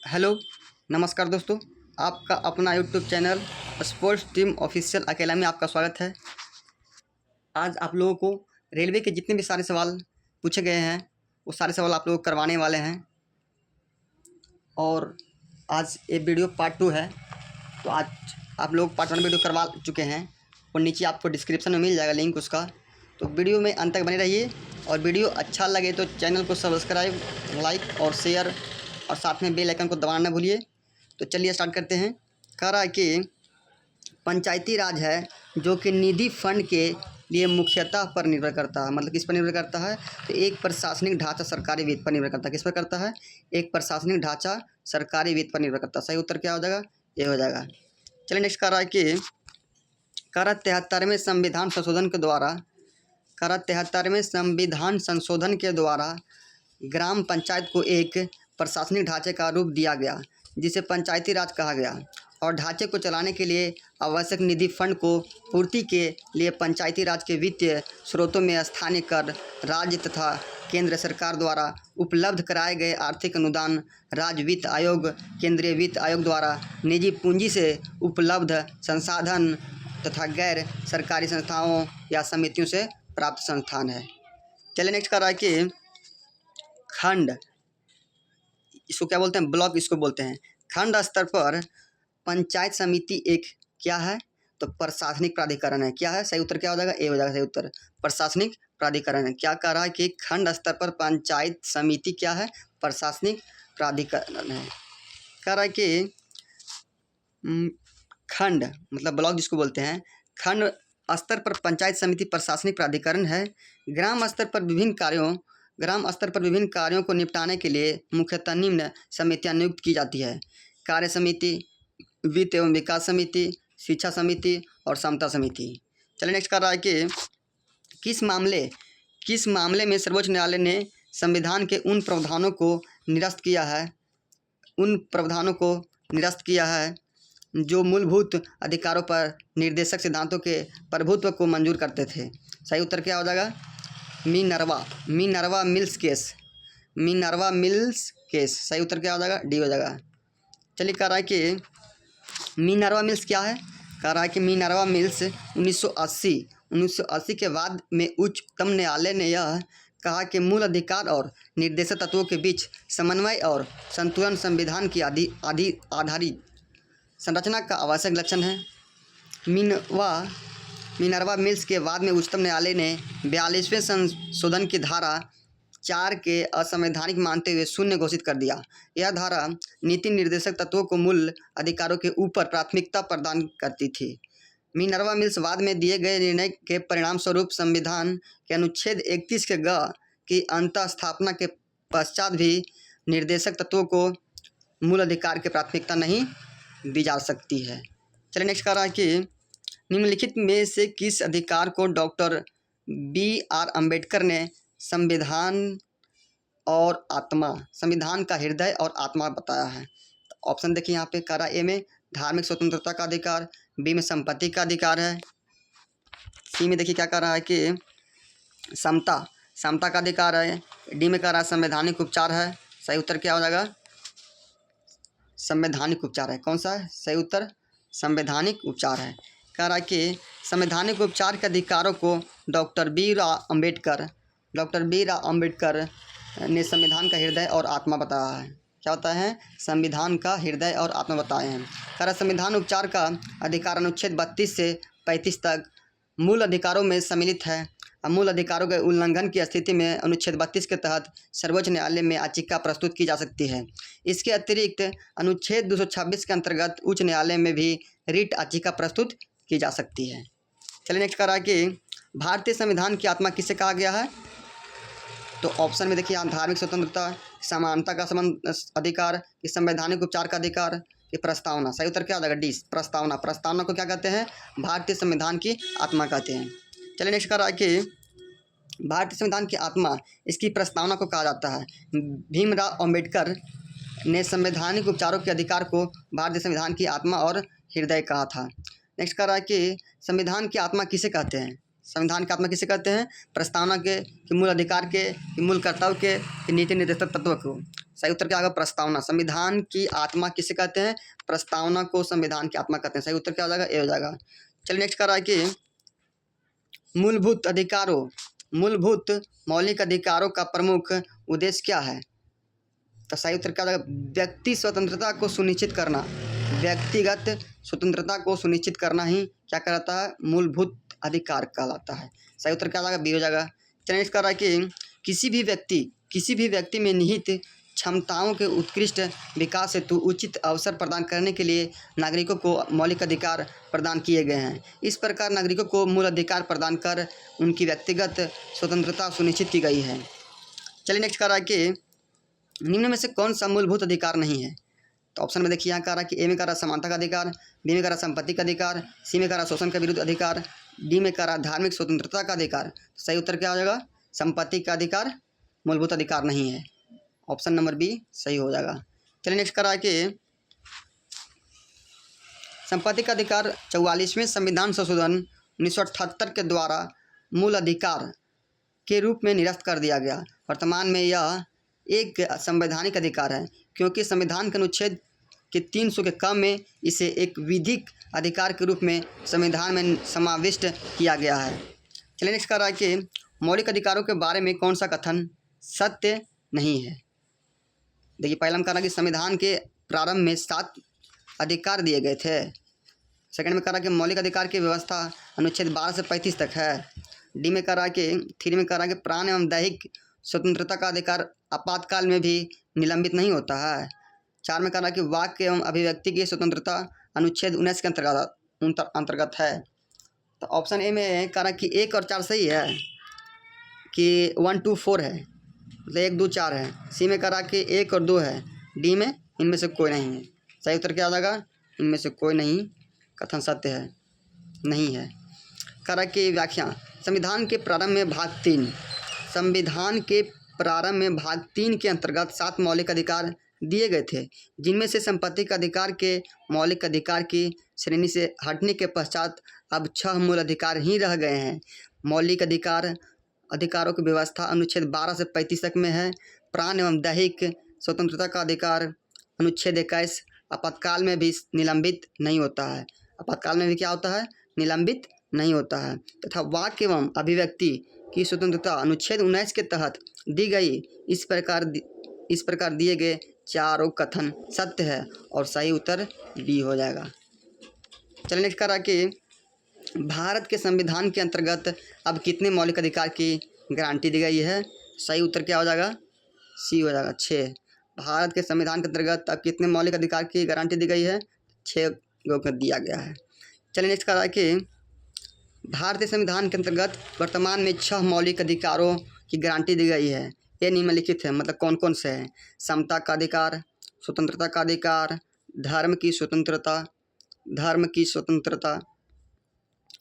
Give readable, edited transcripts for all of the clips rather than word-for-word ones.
Hello, नमस्कार दोस्तों। आपका अपना YouTube channel sports team official अकेला में आपका स्वागत है। आज आप लोगों को रेलवे के जितने भी सारे सवाल पूछे गए हैं वो सारे सवाल आप लोग करवाने वाले हैं। और आज ये वीडियो पार्ट 2 है। तो आज आप लोग पार्ट 1 वीडियो करवा चुके हैं और नीचे आपको डिस्क्रिप्शन में मिल जाएगा लिंक उसका। तो वीडियो में अंत तक बने रहिए और वीडियो अच्छा लगे तो चैनल को सब्सक्राइब, लाइक और शेयर और साथ में बेल आइकन को दबाना ना भूलिए। तो चलिए स्टार्ट करते हैं। कह रहा है कि पंचायती राज है जो कि निधि फंड के लिए मुख्यतः पर निर्भर करता है। मतलब किस पर निर्भर करता है? तो एक प्रशासनिक ढांचा सरकारी वित्त पर निर्भर करता है। किस पर करता है? एक प्रशासनिक ढांचा सरकारी वित्त पर निर्भर करता है। सही उत्तर क्या हो जाएगा? ये हो जाएगा। चलिए नेक्स्ट कह रहा है कि 73वें संविधान संशोधन के द्वारा 73वें संविधान संशोधन के द्वारा ग्राम पंचायत को एक प्रशासनिक ढांचे का रूप दिया गया जिसे पंचायती राज कहा गया। और ढांचे को चलाने के लिए आवश्यक निधि फंड को पूर्ति के लिए पंचायती राज के वित्तीय स्रोतों में स्थानीय कर, राज्य तथा केंद्र सरकार द्वारा उपलब्ध कराए गए आर्थिक अनुदान, राज्य वित्त आयोग, केंद्रीय वित्त आयोग द्वारा निजी पूंजी से उपलब्ध संसाधन तथा गैर सरकारी संस्थाओं या समितियों से प्राप्त संस्थान है। चलिए नेक्स्ट कर रहा है कि खंड, इसको क्या बोलते हैं? ब्लॉक इसको बोलते हैं। खंड स्तर पर पंचायत समिति एक क्या है? तो प्रशासनिक प्राधिकरण है। क्या है? सही उत्तर क्या हो जाएगा? ए हो जाएगा सही उत्तर। प्रशासनिक प्राधिकरण है। क्या कह रहा है कि खंड स्तर पर पंचायत समिति क्या है? प्रशासनिक प्राधिकरण है। कह रहा है कि खंड मतलब ब्लॉक जिसको बोलते हैं, खंड स्तर पर पंचायत समिति प्रशासनिक प्राधिकरण है। ग्राम स्तर पर विभिन्न कार्यों को निपटाने के लिए मुख्यतः निम्न समितियां नियुक्त की जाती है: कार्य समिति, वित्त एवं विकास समिति, शिक्षा समिति और समता समिति। चलिए नेक्स्ट कर रहा है कि किस मामले में सर्वोच्च न्यायालय ने संविधान के उन प्रावधानों को निरस्त किया है जो मूलभूत अधिकारों पर निर्देशक सिद्धांतों के प्रभुत्व को मंजूर करते थे। सही उत्तर क्या हो जाएगा? Minerva mills case. सही उत्तर क्या हो जाएगा? डी हो जाएगा। चलिए कह रहा है कि मिनर्वा मिल्स क्या है? कह रहा है कि मिनर्वा मिल्स 1980 के बाद में उच्चतम न्यायालय ने यह कहा कि मूल अधिकार और निर्देशक तत्वों के बीच समन्वय और संतुलन संविधान की आधारित संरचना का आवश्यक लक्षण है। मिनर्वा मिल्स के बाद में उच्चतम न्यायालय ने 42वें संशोधन की धारा 4 के असंवैधानिक मानते हुए शून्य घोषित कर दिया। यह धारा नीति निर्देशक तत्वों को मूल अधिकारों के ऊपर प्राथमिकता प्रदान करती थी। मिनर्वा मिल्स बाद में दिए गए निर्णय के परिणाम स्वरूप संविधान के अनुच्छेद 31 के ग की अंतः स्थापना के पश्चात भी निर्देशक तत्वों को मूल अधिकार की प्राथमिकता नहीं दी जा सकती है। चलिए नेक्स्ट कर रहा है कि निम्नलिखित में से किस अधिकार को डॉक्टर BR अम्बेडकर ने संविधान का हृदय और आत्मा बताया है? ऑप्शन देखिए यहाँ पे। कह रहा है ए में धार्मिक स्वतंत्रता का अधिकार, बी में संपत्ति का अधिकार है, सी में देखिए क्या कह रहा है कि समता का अधिकार है, डी में कह रहा है संवैधानिक उपचार है। सही उत्तर क्या हो जाएगा? संवैधानिक उपचार है। कौन सा है सही उत्तर? संवैधानिक उपचार है। कह रहा है कि संवैधानिक उपचार के अधिकारों को डॉक्टर बी राव अम्बेडकर ने संविधान का हृदय और आत्मा बताया है। क्या होता है? संविधान का हृदय और आत्मा बताए हैं। कह रहा संविधान उपचार का अधिकार अनुच्छेद 32 से 35 तक मूल अधिकारों में सम्मिलित है। मूल अधिकारों के उल्लंघन की स्थिति में अनुच्छेद 32 के तहत सर्वोच्च न्यायालय में याचिका प्रस्तुत की जा सकती है। इसके अतिरिक्त अनुच्छेद 226 के अंतर्गत उच्च न्यायालय में भी रिट याचिका प्रस्तुत की जा सकती है। चलिए नेक्स्ट कर रहा है कि भारतीय संविधान की आत्मा किसे कहा गया है? तो ऑप्शन में देखिए धार्मिक स्वतंत्रता, समानता का संबंध अधिकार, कि संवैधानिक उपचार का अधिकार, कि प्रस्तावना। सही उत्तर क्या हो जाएगा? डी प्रस्तावना को क्या कहते हैं? भारतीय संविधान की आत्मा कहते हैं। चलिए नेक्स्ट कर रहा है कि भारतीय संविधान की आत्मा, इसकी प्रस्तावना को कहा जाता है। भीमराव अम्बेडकर ने संवैधानिक उपचारों के अधिकार को भारतीय संविधान की आत्मा और हृदय कहा था। नेक्स्ट कर रहा है कि संविधान की आत्मा किसे कहते हैं? संविधान की आत्मा किसे कहते हैं? प्रस्तावना के, कि मूल अधिकार के, कि मूल कर्तव्य के, कि नीति निर्देशक तत्व को। सही उत्तर क्या होगा? प्रस्तावना। संविधान की आत्मा किसे कहते हैं? प्रस्तावना को संविधान की आत्मा कहते हैं। सही उत्तर क्या हो जाएगा? ए हो जाएगा। चलिए नेक्स्ट कर रहा है कि मूलभूत मौलिक अधिकारों का प्रमुख उद्देश्य क्या है? तो सही उत्तर क्या हो जाएगा? व्यक्ति स्वतंत्रता को सुनिश्चित करना। व्यक्तिगत स्वतंत्रता को सुनिश्चित करना ही क्या कहलाता है? मूलभूत अधिकार कहलाता है। सही उत्तर क्या हो जाएगा? बी हो जाएगा। चलिए नेक्स्ट कर रहा है कि किसी भी व्यक्ति में निहित क्षमताओं के उत्कृष्ट विकास हेतु उचित अवसर प्रदान करने के लिए नागरिकों को मौलिक अधिकार प्रदान किए गए हैं। इस प्रकार नागरिकों को मूल अधिकार प्रदान कर उनकी व्यक्तिगत स्वतंत्रता सुनिश्चित की गई है। चलिए नेक्स्ट कर रहा है कि निम्न में से कौन सा मूलभूत अधिकार नहीं है? तो ऑप्शन में देखिए यहाँ कह रहा है कि ए में कह रहा समानता का अधिकार, बी में कह रहा संपत्ति का अधिकार, सी में कह रहा शोषण के विरुद्ध अधिकार, डी में कह रहा धार्मिक स्वतंत्रता का अधिकार। सही उत्तर क्या हो जाएगा? संपत्ति का अधिकार मूलभूत अधिकार नहीं है। ऑप्शन नंबर बी सही हो जाएगा। चलिए नेक्स्ट कर रहा है कि संपत्ति का अधिकार 44वें संविधान संशोधन 1978 के द्वारा मूल अधिकार के रूप में निरस्त कर दिया गया। वर्तमान में यह एक संवैधानिक अधिकार है क्योंकि संविधान के अनुच्छेद के 300 के कम में इसे एक विधिक अधिकार के रूप में संविधान में समाविष्ट किया गया है। चलिए नेक्स्ट कर रहा है कि मौलिक अधिकारों के बारे में कौन सा कथन सत्य नहीं है? देखिए पहला हम कह रहा है कि संविधान के प्रारंभ में 7 अधिकार दिए गए थे। सेकंड में कह रहा है कि मौलिक अधिकार की व्यवस्था अनुच्छेद 12 से 35 तक है। डी में कह रहा है कि 3 में कह रहा है कि प्राण एवं दैहिक स्वतंत्रता का अधिकार आपातकाल में भी निलंबित नहीं होता है। 4 में कह रहा है कि वाक्य एवं अभिव्यक्ति की स्वतंत्रता अनुच्छेद 19 के अंतर्गत है। तो ऑप्शन ए में कह रहा है कि 1 और 4 सही है कि 1 2 4 है, मतलब 1 2 4 है। सी में कह रहा है कि 1 और 2 है। डी में इनमें से कोई नहीं है। सही उत्तर क्या आ जाएगा? इनमें से कोई नहीं कथन सत्य है, नहीं है। कह रहा है कि व्याख्या संविधान के प्रारंभ में भाग 3 के अंतर्गत 7 मौलिक अधिकार दिए गए थे, जिनमें से संपत्ति का अधिकार के मौलिक अधिकार की श्रेणी से हटने के पश्चात अब 6 मूल अधिकार ही रह गए हैं। मौलिक अधिकारों की व्यवस्था अनुच्छेद 12 से 35 तक में है। प्राण एवं दैहिक स्वतंत्रता का अधिकार अनुच्छेद 21 आपातकाल में भी निलंबित नहीं होता है। आपातकाल में भी क्या होता है? निलंबित नहीं होता है। तथा वाक्य एवं अभिव्यक्ति की स्वतंत्रता अनुच्छेद 19 के तहत दी गई। इस प्रकार दिए गए चारों कथन सत्य है और सही उत्तर बी हो जाएगा। चलिए नेक्स्ट कर रहा है कि भारत के संविधान के अंतर्गत अब कितने मौलिक अधिकार की गारंटी दी गई है? सही उत्तर क्या हो जाएगा? सी हो जाएगा 6। भारत के संविधान के अंतर्गत अब कितने मौलिक अधिकार की गारंटी दी गई है? 6 को दिया गया है। चलिए नेक्स्ट कर रहा है कि भारतीय संविधान के अंतर्गत वर्तमान में 6 मौलिक अधिकारों की गारंटी दी गई है। ये निम्नलिखित है, मतलब कौन कौन से हैं? समता का अधिकार, स्वतंत्रता का अधिकार, धर्म की स्वतंत्रता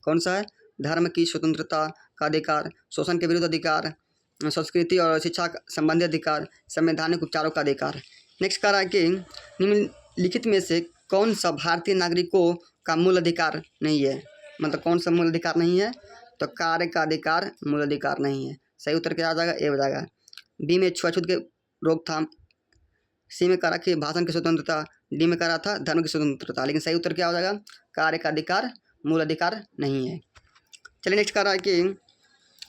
कौन सा है? धर्म की स्वतंत्रता का अधिकार, शोषण के विरुद्ध अधिकार, संस्कृति और शिक्षा संबंधी अधिकार, संवैधानिक उपचारों का अधिकार। नेक्स्ट कह रहा है कि निम्नलिखित में से कौन सा भारतीय नागरिकों का मूल अधिकार नहीं है? मतलब कौन सा मूल अधिकार नहीं है? तो कार्य का अधिकार मूल अधिकार नहीं है। सही उत्तर क्या आ जाएगा? ए हो जाएगा। बी में छुआछूत के रोकथाम, सी में कह रहा कि भाषण की स्वतंत्रता, डी में कह रहा था धर्म की स्वतंत्रता। लेकिन सही उत्तर क्या हो जाएगा? कार्य का अधिकार मूल अधिकार नहीं है। चलिए नेक्स्ट कह रहा है कि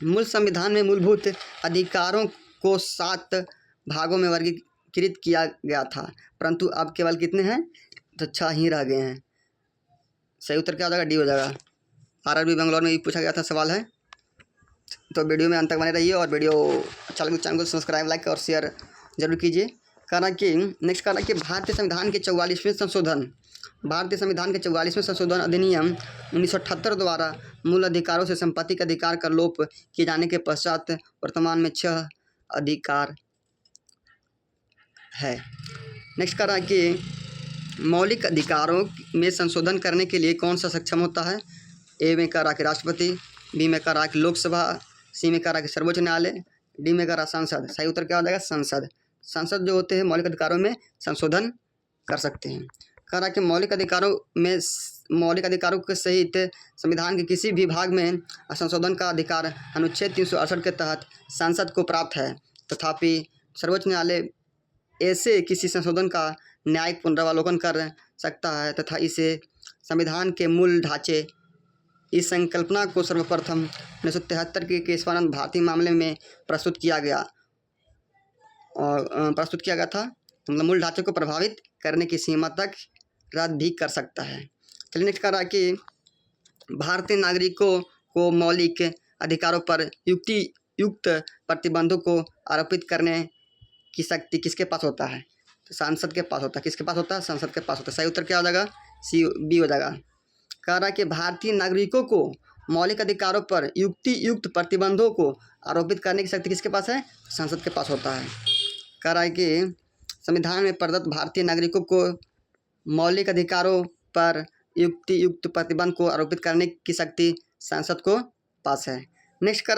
मूल संविधान में मूलभूत अधिकारों को 7 भागों में वर्गीकृत किया गया था, परंतु अब केवल कितने हैं? तो 6 ही रह गए हैं। सही उत्तर क्या हो जाएगा? डी हो जाएगा। आरआरबी बेंगलोर में भी पूछा गया था सवाल है। तो वीडियो में अंत तक बने रहिए और वीडियो अच्छा लगे तो चैनल को सब्सक्राइब, लाइक और शेयर जरूर कीजिए। कहना कि नेक्स्ट कहना कि भारतीय संविधान के 44वें संशोधन अधिनियम 1978 द्वारा मूल अधिकारों से संपत्ति के अधिकार का लोप किए जाने के पश्चात वर्तमान में 6 अधिकार है। नेक्स्ट कह रहा है कि मौलिक अधिकारों में संशोधन करने के लिए कौन सा सक्षम होता है? ए में कह रहा कि राष्ट्रपति, बी में कह रहा कि लोकसभा, सी में कह रहा कि सर्वोच्च न्यायालय, डी में कह रहा संसद। सही उत्तर क्या हो जाएगा? संसद जो होते हैं मौलिक अधिकारों में संशोधन कर सकते हैं। कह रहा कि मौलिक अधिकारों के सहित संविधान के किसी भी भाग में संशोधन का अधिकार अनुच्छेद 368 के तहत संसद को प्राप्त है, तथापि सर्वोच्च न्यायालय ऐसे किसी संशोधन का न्यायिक पुनरावलोकन कर सकता है तथा इसे संविधान के मूल ढांचे। इस संकल्पना को सर्वप्रथम 1973 के केशवानंद भारती मामले में प्रस्तुत किया गया था। मतलब मूल ढांचे को प्रभावित करने की सीमा तक रद्द भी कर सकता है। चलिए नेक्स्ट कह रहा है कि भारतीय नागरिकों को मौलिक अधिकारों पर युक्त प्रतिबंधों को आरोपित करने की शक्ति किसके पास होता है? तो सांसद के पास होता है। किसके पास होता है? संसद के पास होता है। सही उत्तर क्या हो जाएगा? बी हो जाएगा। कह रहा है कि भारतीय नागरिकों को मौलिक अधिकारों पर युक्त प्रतिबंधों को आरोपित करने की शक्ति किसके पास है? संसद के पास होता है। कह रहा है कि संविधान में प्रदत्त भारतीय नागरिकों को मौलिक अधिकारों पर युक्त प्रतिबंध को आरोपित करने की शक्ति संसद को पास है। नेक्स्ट क्या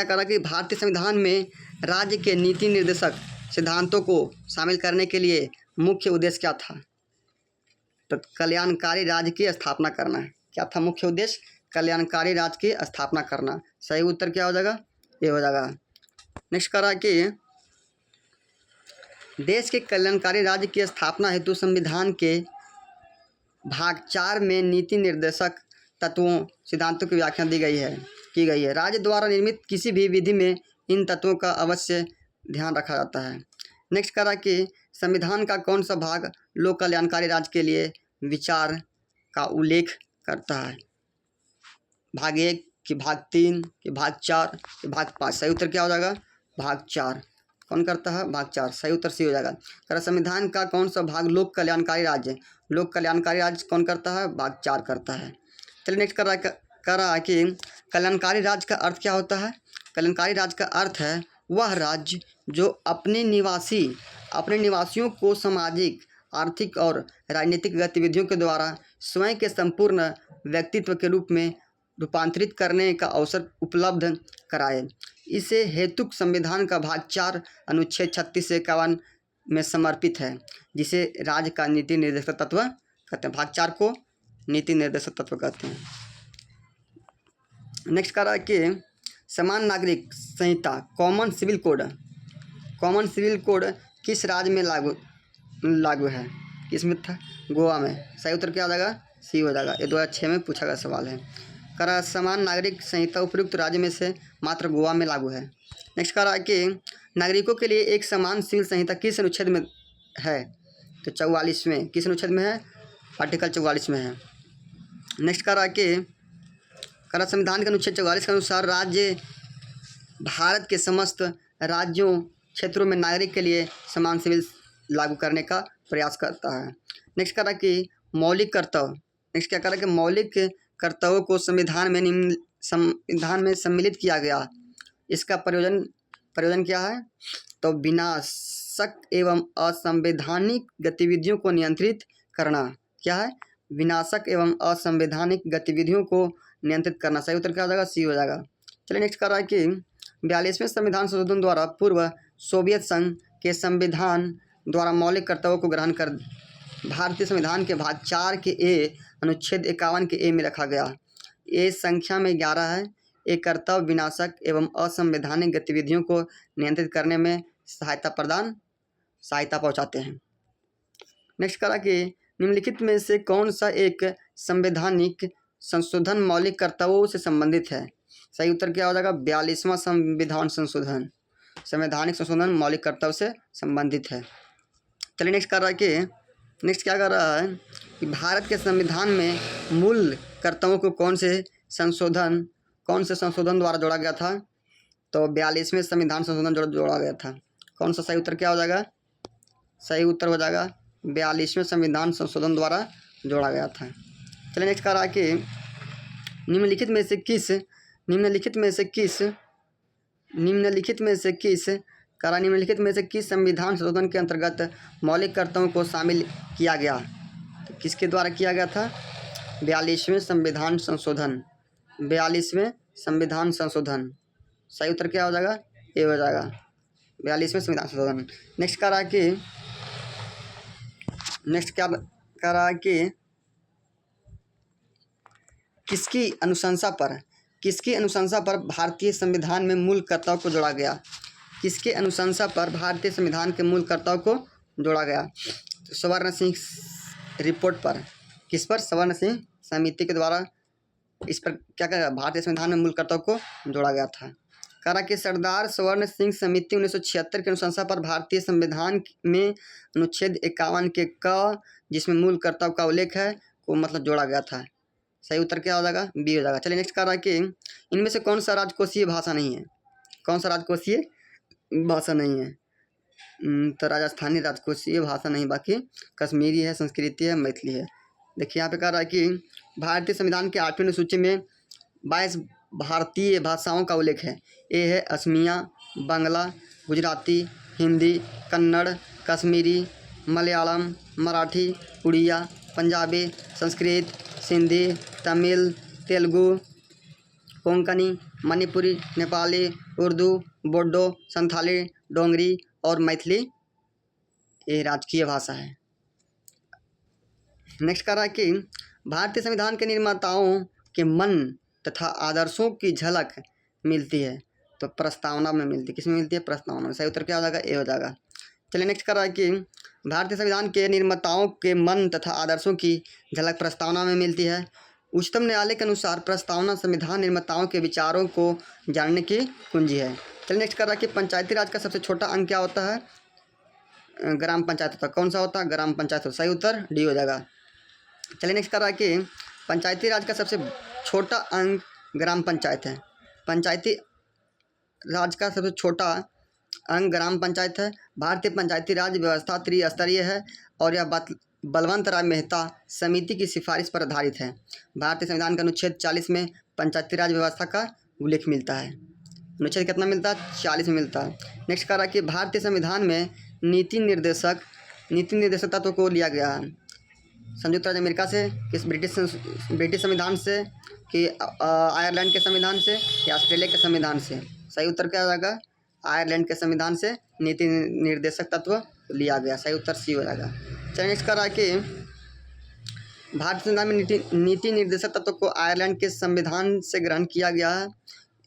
कह रहा है कि भारतीय संविधान में राज्य के नीति निर्देशक सिद्धांतों को शामिल करने के लिए मुख्य उद्देश्य क्या था? तो कल्याणकारी राज्य की स्थापना करना है। क्या था मुख्य उद्देश्य? कल्याणकारी राज्य की स्थापना करना। सही उत्तर क्या हो जाएगा? ये हो जाएगा। नेक्स्ट कह रहा है कि देश के कल्याणकारी राज्य की स्थापना हेतु संविधान के भाग 4 में नीति निर्देशक तत्वों सिद्धांतों की व्याख्या की गई है। राज्य द्वारा निर्मित किसी भी विधि में इन तत्वों का अवश्य ध्यान रखा जाता है। नेक्स्ट कह रहा है कि संविधान का कौन सा भाग लोक कल्याणकारी राज्य के लिए विचार का उल्लेख करता है? भाग 1 कि भाग 3 कि भाग 4 कि भाग 5? सही उत्तर क्या हो जाएगा? भाग 4। कौन करता है? भाग 4। सही उत्तर सी हो जाएगा। कर संविधान का कौन सा भाग लोक कल्याणकारी राज्य कौन करता है? भाग 4 करता है। चलिए नेक्स्ट कर रहा है कि कल्याणकारी राज्य का अर्थ क्या होता है? कल्याणकारी राज्य का अर्थ है वह राज्य जो अपने निवासियों को सामाजिक, आर्थिक और राजनीतिक गतिविधियों के द्वारा स्वयं के संपूर्ण व्यक्तित्व के रूप में रूपांतरित करने का अवसर उपलब्ध कराए। इसे हेतुक संविधान का भाग 4 अनुच्छेद 36 से 51 में समर्पित है, जिसे राज्य का नीति निर्देशक तत्व कहते हैं। भाग 4 को नीति निर्देशक तत्व कहते हैं। नेक्स्ट कह रहा है कि समान नागरिक संहिता कॉमन सिविल कोड किस राज्य में लागू है? किसमें था? गोवा में। सही उत्तर क्या हो जाएगा? सी हो जाएगा। ये 2006 में पूछा गया सवाल है। कह रहा है समान नागरिक संहिता उपयुक्त राज्य में से मात्र गोवा में लागू है। नेक्स्ट कह रहा है कि नागरिकों के लिए एक समान सिविल संहिता किस अनुच्छेद में है? तो 44वें। किस अनुच्छेद में है? आर्टिकल 44 में है। नेक्स्ट कह रहा है कि संविधान के अनुच्छेद 44 के अनुसार राज्य भारत के समस्त राज्यों क्षेत्रों में नागरिक के लिए समान सिविल लागू करने का प्रयास करता है। नेक्स्ट कह रहा है कि मौलिक कर्तव्य। नेक्स्ट क्या कह रहा है कि मौलिक कर्तव्यों को संविधान में सम्मिलित किया गया। इसका प्रयोजन क्या है? तो विनाशक एवं असंवैधानिक गतिविधियों को नियंत्रित करना। क्या है? विनाशक एवं असंवैधानिक गतिविधियों को नियंत्रित करना। सही उत्तर क्या हो जाएगा? सी हो जाएगा। चलिए नेक्स्ट कर रहा है कि 42वें संविधान संशोधन द्वारा पूर्व सोवियत संघ के संविधान द्वारा मौलिक कर्तव्यों को ग्रहण कर भारतीय संविधान के भाग 4 के ए अनुच्छेद 51 के ए में रखा गया। ए संख्या में 11 है। ये कर्तव्य विनाशक एवं असंवैधानिक गतिविधियों को नियंत्रित करने में सहायता पहुंचाते हैं। नेक्स्ट करा कि निम्नलिखित में से कौन सा एक संवैधानिक संशोधन मौलिक कर्तव्यों से संबंधित है? सही उत्तर क्या हो जाएगा? 42वां संविधान संशोधन। संवैधानिक संशोधन मौलिक कर्तव्य से संबंधित है। चलिए नेक्स्ट कर रहा है कि क्या कर रहा है कि भारत के संविधान में मूल कर्तव्यों को कौन से संशोधन द्वारा जोड़ा गया था? तो 42वें संविधान संशोधन जोड़ा गया था। कौन सा? सही उत्तर क्या हो जाएगा? सही उत्तर हो जाएगा 42वें संविधान संशोधन द्वारा जोड़ा गया था। चलिए नेक्स्ट कर रहा है कि निम्नलिखित में से किस संविधान संशोधन के अंतर्गत मौलिक कर्तव्यों को शामिल किया गया? तो किसके द्वारा किया गया था? 42वें संविधान संशोधन। सही उत्तर क्या हो जाएगा? ए हो जाएगा 42वें संविधान संशोधन। नेक्स्ट क्या कह रहा है कि किसकी अनुशंसा पर भारतीय संविधान में मूल कर्तव्य को जोड़ा गया? किसके अनुशंसा पर भारतीय संविधान के मूल कर्तव्यों को जोड़ा गया? तो स्वर्ण सिंह रिपोर्ट पर। किस पर? स्वर्ण सिंह समिति के द्वारा इस पर क्या क्या भारतीय संविधान में मूल कर्तव्यों को जोड़ा गया था। कहा कि सरदार स्वर्ण सिंह समिति 1976 की अनुशंसा पर भारतीय संविधान में अनुच्छेद 51 के क जिसमें मूल कर्तव्य का उल्लेख है को मतलब जोड़ा गया था। सही उत्तर क्या हो जाएगा? बी हो जाएगा। चलिए नेक्स्ट कह रहा है कि इनमें से कौन सा राजकोषीय भाषा नहीं है? कौन सा राजकोषीय भाषा नहीं है? तो राजस्थानी राजकोषीय भाषा नहीं, बाकी कश्मीरी है, संस्कृति है, मैथिली है। देखिए यहाँ पे कह रहा है कि भारतीय संविधान के 8वें अनुसूची में 22 भारतीय भाषाओं का उल्लेख है। ये है असमिया, बांग्ला, गुजराती, हिंदी, कन्नड़, कश्मीरी, मलयालम, मराठी, उड़िया, पंजाबी, संस्कृत, सिंधी, तमिल, तेलुगु, कोंकणी, मणिपुरी, नेपाली, उर्दू, बोडो, संथाली, डोंगरी और मैथिली ये राजकीय भाषा है। नेक्स्ट कह रहा है कि भारतीय संविधान के निर्माताओं के मन तथा आदर्शों की झलक मिलती है। तो प्रस्तावना में मिलती है। किसमें मिलती है? प्रस्तावना में। सही उत्तर क्या हो जाएगा? ए हो जाएगा। चलिए नेक्स्ट कर रहा है कि भारतीय संविधान के निर्माताओं के मन तथा आदर्शों की झलक प्रस्तावना में मिलती है। उच्चतम न्यायालय के अनुसार प्रस्तावना संविधान निर्माताओं के विचारों को जानने की कुंजी है। चलिए नेक्स्ट कर रहा है कि पंचायती राज का सबसे छोटा अंग क्या होता है? ग्राम पंचायत होता है। कौन सा होता है? ग्राम पंचायत होता है। सही उत्तर डी हो जाएगा। चलिए नेक्स्ट कर रहा है कि पंचायती राज का सबसे छोटा अंग ग्राम पंचायत है। पंचायती राज का सबसे छोटा अंग ग्राम पंचायत है। भारतीय पंचायती राज व्यवस्था त्रिस्तरीय है और यह बलवंत राय मेहता समिति की सिफारिश पर आधारित है। भारतीय संविधान के अनुच्छेद 40 में पंचायती राज व्यवस्था का उल्लेख मिलता है। अनुच्छेद कितना मिलता है? 40 में मिलता है। नेक्स्ट कह रहा है कि भारतीय संविधान में नीति निर्देशक तत्व को लिया गया है संयुक्त राज्य अमेरिका से, किस ब्रिटिश संविधान से, कि आयरलैंड के संविधान से या ऑस्ट्रेलिया के संविधान से? सही उत्तर क्या हो जाएगा? आयरलैंड के संविधान से नीति निर्देशक तत्व लिया गया। सही उत्तर सी हो जाएगा। चलिए नेक्स्ट कर रहा है कि भारतीय संविधान में नीति निर्देशक तत्व को आयरलैंड के संविधान से ग्रहण किया गया है।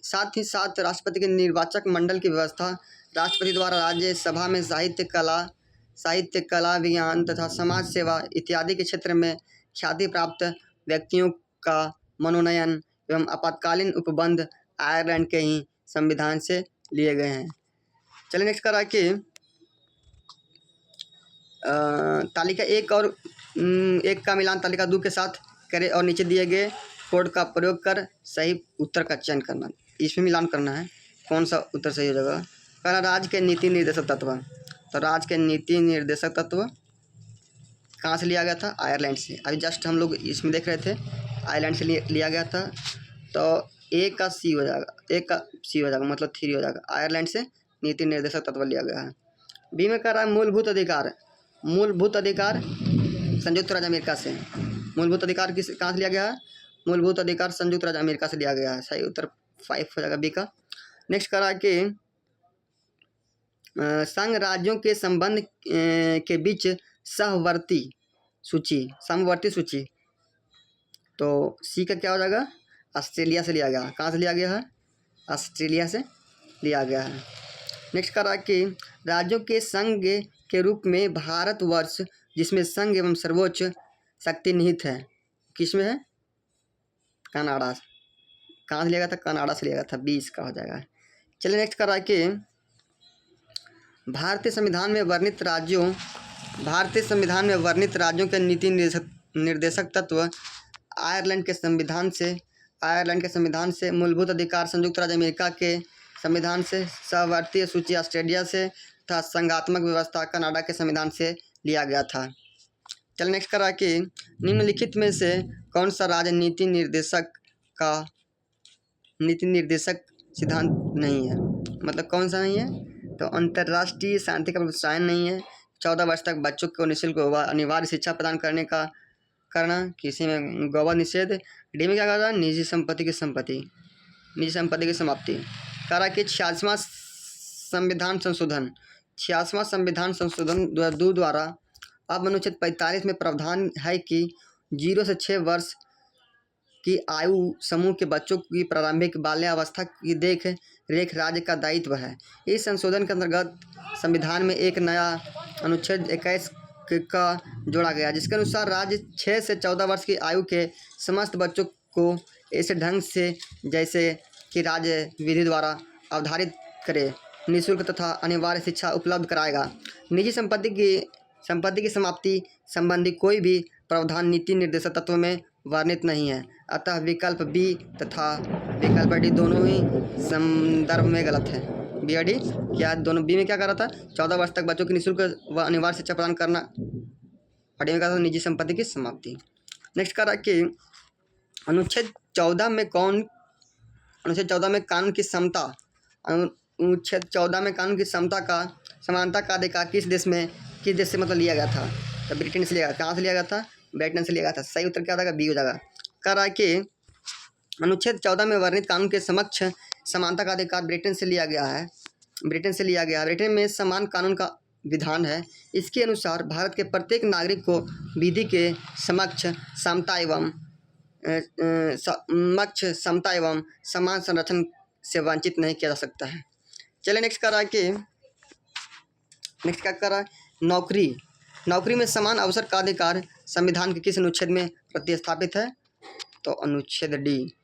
साथ ही साथ राष्ट्रपति के निर्वाचक मंडल की व्यवस्था, राष्ट्रपति द्वारा राज्यसभा में साहित्य कला, विज्ञान तथा समाज सेवा इत्यादि के क्षेत्र में ख्याति प्राप्त व्यक्तियों का मनोनयन एवं आपातकालीन उपबंध आयरलैंड के ही संविधान से लिए गए हैं। चलिए नेक्स्ट कर रहा है कि तालिका 1 और 1 का मिलान तालिका 2 के साथ करें और नीचे दिए गए कोड का प्रयोग कर सही उत्तर का चयन करना। इसमें मिलान करना है। कौन सा उत्तर सही हो जाएगा? पहला राज्य के नीति निर्देशक तत्व। तो राज्य के नीति निर्देशक तत्व कहाँ से लिया गया था? आयरलैंड से। अभी जस्ट हम लोग इसमें देख रहे थे आयरलैंड से लिया गया था। तो ए का सी हो जाएगा, मतलब 3 हो जाएगा। आयरलैंड से नीति निर्देशक तत्व लिया गया है। बी में कह रहा है मूलभूत अधिकार संयुक्त राज्य अमेरिका से। मूलभूत अधिकार कहाँ से लिया गया है? मूलभूत अधिकार संयुक्त राज्य अमेरिका से लिया गया है। सही उत्तर 5 हो जाएगा बी का। नेक्स्ट कह रहा है कि संघ राज्यों के संबंध के बीच समवर्ती सूची। तो सी का क्या हो जाएगा? ऑस्ट्रेलिया से लिया गया। कहाँ से लिया गया है? ऑस्ट्रेलिया से लिया गया है। नेक्स्ट कर रहा है कि राज्यों के संघ के रूप में भारतवर्ष जिसमें संघ एवं सर्वोच्च शक्ति निहित है, किसमें है? कनाडा। कहाँ से लिया गया था? कनाडा से लिया गया था। 20 का हो जाएगा। चलिए नेक्स्ट कर रहा है कि भारतीय संविधान में वर्णित राज्यों के नीति निर्देशक तत्व आयरलैंड के संविधान से, मूलभूत अधिकार संयुक्त राज्य अमेरिका के संविधान से, सहवर्तीय सूची ऑस्ट्रेलिया से तथा संघात्मक व्यवस्था कनाडा के संविधान से लिया गया था। चलिए नेक्स्ट कर रहा है कि निम्नलिखित में से कौन सा राज्य नीति निर्देशक सिद्धांत नहीं है? मतलब कौन सा नहीं है? तो अंतर्राष्ट्रीय शांति का प्रोत्साहन नहीं है। 14 वर्ष तक बच्चों को निःशुल्क अनिवार्य शिक्षा प्रदान करना, किसी में गोवध निषेध। डी में क्या कर रहा है? निजी संपत्ति की समाप्ति। कह रहा है कि 66वां संविधान संशोधन 2002 द्वारा अब अनुच्छेद 45 में प्रावधान है कि 0 से 6 वर्ष की आयु समूह के बच्चों की प्रारंभिक बाल्यावस्था की रेख राज्य का दायित्व है। इस संशोधन के अंतर्गत संविधान में एक नया अनुच्छेद 21 का जोड़ा गया, जिसके अनुसार राज्य 6 से 14 वर्ष की आयु के समस्त बच्चों को ऐसे ढंग से जैसे कि राज्य विधि द्वारा अवधारित करे निःशुल्क तथा अनिवार्य शिक्षा उपलब्ध कराएगा। निजी संपत्ति की समाप्ति संबंधी कोई भी प्रावधान नीति निर्देशक तत्व में वर्णित नहीं है, अतः विकल्प बी तथा विकल्प डी दोनों ही संदर्भ में गलत है। बी और डी क्या दोनों? बी में क्या कर रहा था? 14 वर्ष तक बच्चों की निःशुल्क व अनिवार्य शिक्षा प्रदान करना, और डी में कहा था निजी संपत्ति की समाप्ति। नेक्स्ट कह रहा कि अनुच्छेद 14 में कानून की समता, अनुच्छेद 14 में कानून की समता का समानता का अधिकार किस देश से मतलब लिया गया था? तो ब्रिटेन से लिया गया। कहाँ से लिया गया था? ब्रिटेन से लिया गया था। सही उत्तर क्या हो जाएगा? बी हो जाएगा। कह रहा है कि अनुच्छेद 14 में वर्णित कानून के समक्ष समानता का अधिकार ब्रिटेन से लिया गया है। ब्रिटेन में समान कानून का विधान है। इसके अनुसार भारत के प्रत्येक नागरिक को विधि के समक्ष समता एवं समान संरक्षण से वंचित नहीं किया जा सकता है। चलिए नेक्स्ट कर रहा है कि नेक्स्ट क्या कर रहा है? नौकरी में समान अवसर का अधिकार संविधान के किस अनुच्छेद में प्रतिस्थापित है? तो अनुच्छेद डी,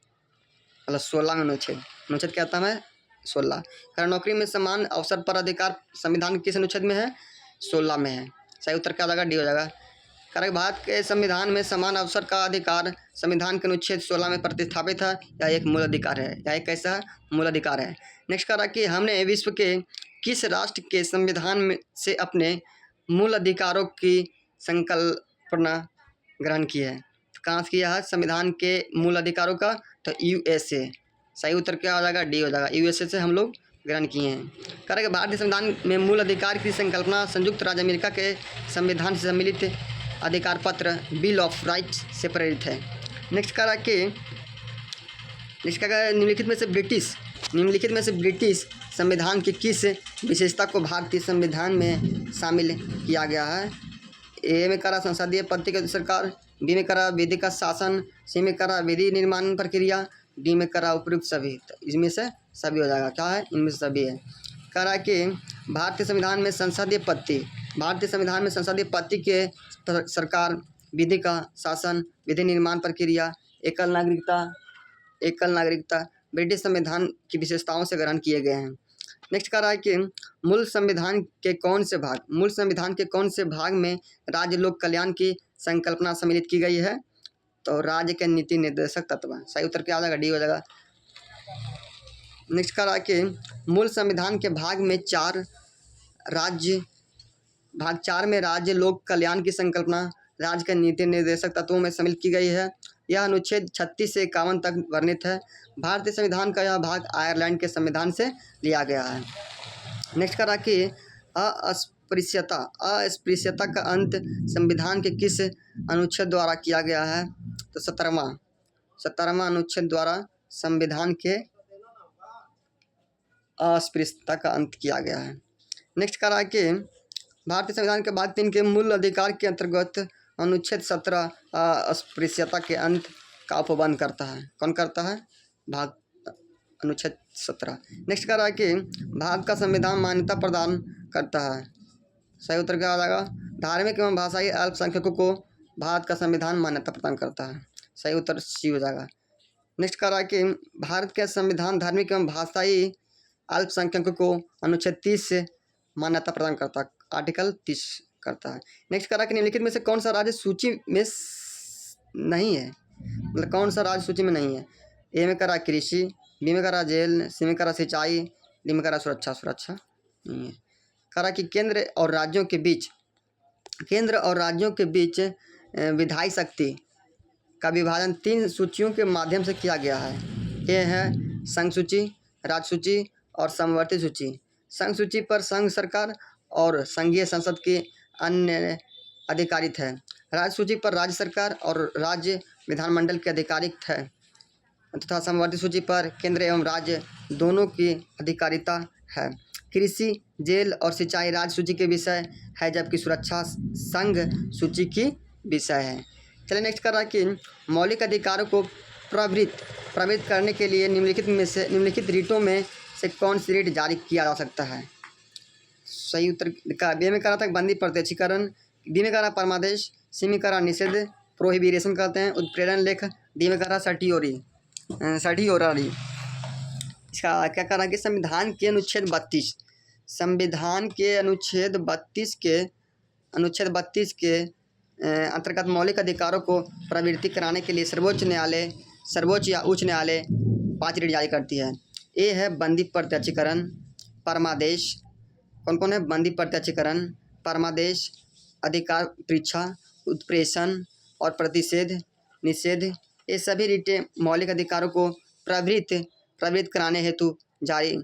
मतलब 16 में अनुच्छेद क्या आता है? 16। कारण नौकरी में समान अवसर पर अधिकार संविधान के किस अनुच्छेद में है? 16 में है। सही उत्तर क्या हो जाएगा? डी हो जाएगा। कारण भारत के संविधान में समान अवसर का अधिकार संविधान के अनुच्छेद 16 में प्रतिस्थापित है। यह एक मूल अधिकार है। यह एक कैसा है? मूल अधिकार है। नेक्स्ट कह रहा कि हमने विश्व के किस राष्ट्र के संविधान में से अपने मूल अधिकारों की संकल्पना ग्रहण की है? तो कहाँ से किया है संविधान के मूल अधिकारों का? तो यूएसए। सही उत्तर क्या हो जाएगा? डी हो जाएगा। यूएसए से हम लोग ग्रहण किए हैं। कह रहे कि भारतीय संविधान में मूल अधिकार की संकल्पना संयुक्त राज्य अमेरिका के संविधान से सम्मिलित अधिकार पत्र बिल ऑफ राइट्स से प्रेरित है। नेक्स्ट कह रहा कि निम्नलिखित में से ब्रिटिश संविधान की किस विशेषता को भारतीय संविधान में शामिल किया गया है? ए में करा संसदीय पद्धति के सरकार, बी में करा विधि का शासन, सी में करा विधि निर्माण प्रक्रिया, डी में करा उपयुक्त सभी। तो इसमें से सभी हो जाएगा। क्या है? इनमें से सभी है। कह रहा है कि भारतीय संविधान में संसदीय पद्धति के सरकार, विधि का शासन, विधि निर्माण प्रक्रिया, एकल नागरिकता ब्रिटिश संविधान की विशेषताओं से ग्रहण किए गए हैं। नेक्स्ट कह रहा है कि मूल संविधान के कौन से भाग में राज्य लोक कल्याण की संकल्पना सम्मिलित की गई है? तो राज्य के नीति निर्देशक तत्व। सही उत्तर क्या आ जाएगा? डी हो जाएगा। नेक्स्ट कह रहा है कि मूल संविधान के भाग 4 में राज्य लोक कल्याण की संकल्पना राज्य के नीति निर्देशक तत्वों में सम्मिलित की गई है। यह अनुच्छेद 36 से 51 तक वर्णित है। भारतीय संविधान का यह भाग आयरलैंड के संविधान से लिया गया है। नेक्स्ट करा कि अस्पृश्यता का अंत संविधान के किस अनुच्छेद द्वारा किया गया है? तो 17वां अनुच्छेद द्वारा संविधान के अस्पृश्यता का अंत किया गया है। नेक्स्ट करा कि भारतीय संविधान के भाग 3 के मूल अधिकार के अंतर्गत अनुच्छेद 17 अस्पृश्यता के अंत का उपबंध करता है। कौन करता है? भाग अनुच्छेद 17। नेक्स्ट कह रहा है कि भारत का संविधान मान्यता प्रदान करता है। सही उत्तर क्या आ जाएगा? धार्मिक एवं भाषाई अल्पसंख्यकों को भारत का संविधान मान्यता प्रदान करता है। सही उत्तर सी हो जाएगा। नेक्स्ट कह रहा है कि भारत का संविधान धार्मिक एवं भाषाई अल्पसंख्यकों को अनुच्छेद 30 से मान्यता प्रदान करता है। आर्टिकल 30 करता है। नेक्स्ट करा कि निम्नलिखित में से कौन सा राज्य सूची में नहीं है? मतलब कौन सा राज्य सूची में नहीं है? ए में करा कृषि, बी में करा जेल, सी में करा सिंचाई, डी में करा सुरक्षा नहीं है। करा कि केंद्र और राज्यों के बीच विधायी शक्ति का विभाजन 3 सूचियों के माध्यम से किया गया है। ये है संघ सूची, राज्य सूची और समवर्ती सूची। संघ सूची पर संघ सरकार और संघीय संसद के अन्य अधिकारित है। राज्य सूची पर राज्य सरकार और राज्य विधानमंडल के अधिकारित है तथा समवर्ती सूची पर केंद्र एवं राज्य दोनों की अधिकारिता है। कृषि, जेल और सिंचाई राज्य सूची के विषय है, जबकि सुरक्षा संघ सूची की विषय है। चलिए नेक्स्ट कर रहा है कि मौलिक अधिकारों को प्रवृत्त करने के लिए निम्नलिखित रीटों में से कौन सी रीट जारी किया जा सकता है? सही उत्तर का बी में करा था बंदी प्रत्यक्षीकरण, डी में करा परमादेश, सी में करा निषेध प्रोहिबिशन कहते हैं उत्प्रेरण लेख, डी में करा सर्टियोरारी। इसका क्या करा कि संविधान के अनुच्छेद 32 के अंतर्गत मौलिक अधिकारों को प्रवृत्ति कराने के लिए सर्वोच्च या उच्च न्यायालय 5 रीट जारी करती है। ए है बंदी प्रत्यक्षीकरण, परमादेश, कौन कौन है? बंदी प्रत्यक्षीकरण, परमादेश, अधिकार परीक्षा, उत्प्रेषण और प्रतिषेध निषेध। ये सभी रीटें मौलिक अधिकारों को प्रवृत्त कराने हेतु जारी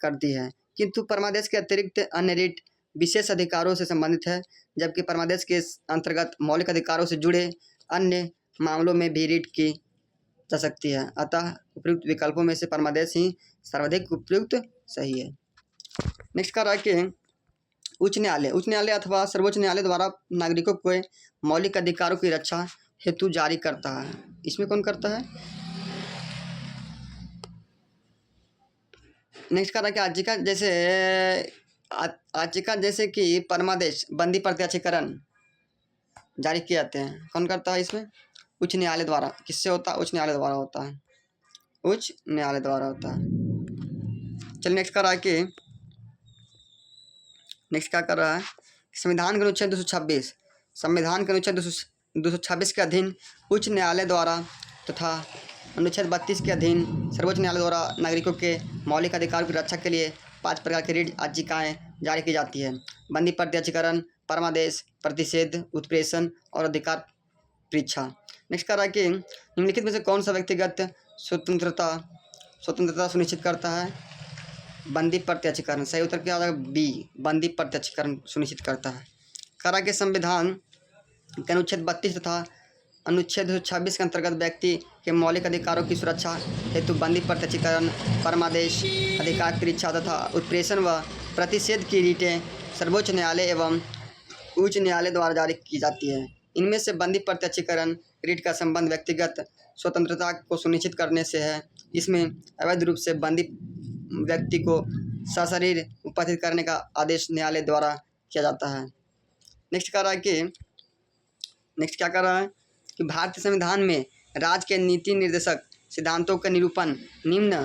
करती है, किंतु परमादेश के अतिरिक्त अन्य रीट विशेष अधिकारों से संबंधित है, जबकि परमादेश के अंतर्गत मौलिक अधिकारों से जुड़े अन्य मामलों में भी रीट की जा सकती है। अतः उपयुक्त विकल्पों में से परमादेश ही सर्वाधिक उपयुक्त सही है। नेक्स्ट का रहा कि उच्च न्यायालय अथवा सर्वोच्च न्यायालय द्वारा नागरिकों के मौलिक अधिकारों की रक्षा हेतु जारी करता है। इसमें कौन करता है? नेक्स्ट का रहा कि याचिका जैसे कि परमादेश, बंदी प्रत्यक्षीकरण जारी किए जाते हैं, कौन करता है इसमें? उच्च न्यायालय द्वारा। किससे होता है? उच्च न्यायालय द्वारा होता है। उच्च न्यायालय द्वारा होता है। चलिए नेक्स्ट का रहा कि नेक्स्ट क्या कर रहा है? संविधान के अनुच्छेद 226 के अधीन उच्च न्यायालय द्वारा तथा अनुच्छेद 32 के अधीन सर्वोच्च न्यायालय द्वारा नागरिकों के मौलिक अधिकारों की रक्षा के लिए 5 प्रकार की रीट याचिकाएँ जारी की जाती है। बंदी प्रत्यक्षीकरण, परमादेश, प्रतिषेध, उत्प्रेषण और अधिकार परीक्षा। नेक्स्ट कर रहा है कि निम्नलिखित में से कौन सा व्यक्तिगत स्वतंत्रता सुनिश्चित करता है? बंदी प्रत्यक्षीकरण। सही उत्तर क्या होगा? बी, बंदी प्रत्यक्षीकरण सुनिश्चित करता है। करा के संविधान के अनुच्छेद 32 तथा अनुच्छेद 226 के अंतर्गत व्यक्ति के मौलिक अधिकारों की सुरक्षा हेतु बंदी प्रत्यक्षीकरण, परमादेश, अधिकार परीक्षा तथा उत्प्रेषण व प्रतिषेध की रीटें सर्वोच्च न्यायालय एवं उच्च न्यायालय द्वारा जारी की जाती है। इनमें से बंदी प्रत्यक्षीकरण रीट का संबंध व्यक्तिगत स्वतंत्रता को सुनिश्चित करने से है। इसमें अवैध रूप से बंदी व्यक्ति को सशरीर उपस्थित करने का आदेश न्यायालय द्वारा किया जाता है। नेक्स्ट क्या कर रहा है कि भारतीय संविधान में राज्य के नीति निर्देशक सिद्धांतों का निरूपण निम्न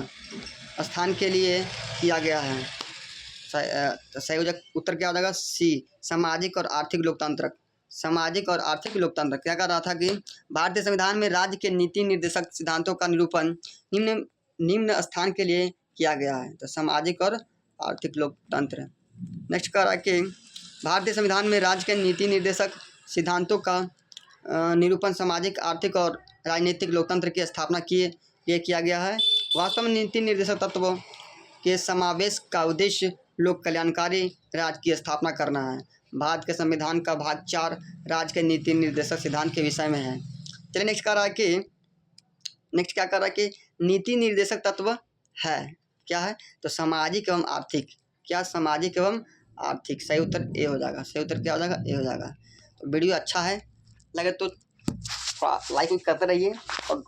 स्थान के लिए किया गया है। सही उत्तर क्या हो जाएगा? सी, सामाजिक और आर्थिक लोकतंत्र। क्या कर रहा था कि भारतीय संविधान में राज्य के नीति निर्देशक सिद्धांतों का निरूपण निम्न स्थान के लिए किया गया है, तो सामाजिक और आर्थिक लोकतंत्र। नेक्स्ट कर रहा है कि भारतीय संविधान में राज्य के नीति निर्देशक सिद्धांतों का निरूपण सामाजिक, आर्थिक और राजनीतिक लोकतंत्र की स्थापना किए लिए किया गया है। वास्तव में नीति निर्देशक तत्वों के समावेश का उद्देश्य लोक कल्याणकारी राज्य की स्थापना करना है। भारत के संविधान का भाग 4 राज्य के नीति निर्देशक सिद्धांत के विषय में है। चलिए नेक्स्ट क्या कर रहा है कि नीति निर्देशक तत्व है क्या है? तो सामाजिक एवं आर्थिक। क्या? सामाजिक एवं आर्थिक। सही उत्तर ए हो जाएगा। सही उत्तर क्या हो जाएगा? ए हो जाएगा। तो वीडियो अच्छा है लगे तो लाइक करते रहिए और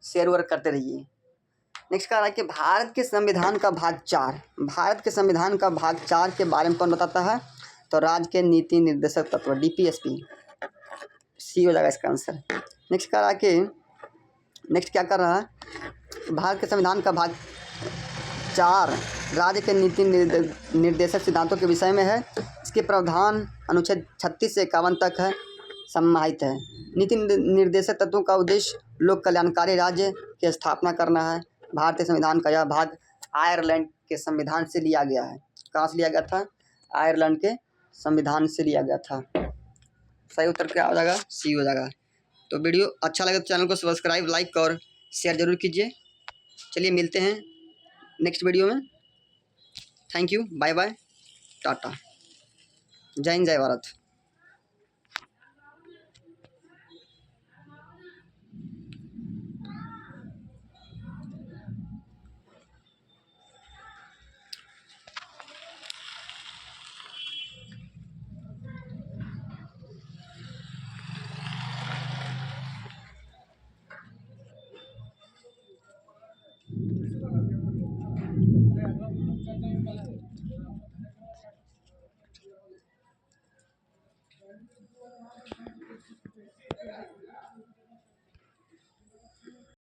शेयर वर्क करते रहिए। नेक्स्ट क्या है कि भारत के संविधान का भाग 4 के बारे में कौन बताता है? तो राज्य के नीति निर्देशक तत्व, DPSP। सी हो जाएगा इसका आंसर। नेक्स्ट क्या कर रहा है? भारत के संविधान का भाग 4 राज्य के नीति निर्देशक सिद्धांतों के विषय में है। इसके प्रावधान अनुच्छेद 36 से 51 तक है समाहित है। नीति निर्देशक तत्वों का उद्देश्य लोक कल्याणकारी राज्य की स्थापना करना है। भारतीय संविधान का यह भाग आयरलैंड के संविधान से लिया गया है। कहाँ से लिया गया था? आयरलैंड के संविधान से लिया गया था। सही उत्तर क्या हो जाएगा? सी हो जाएगा। तो वीडियो अच्छा लगे तो चैनल को सब्सक्राइब, लाइक और शेयर जरूर कीजिए। चलिए मिलते हैं नेक्स्ट वीडियो में। Thank you, bye bye, tata, जय हिंद, जय भारत।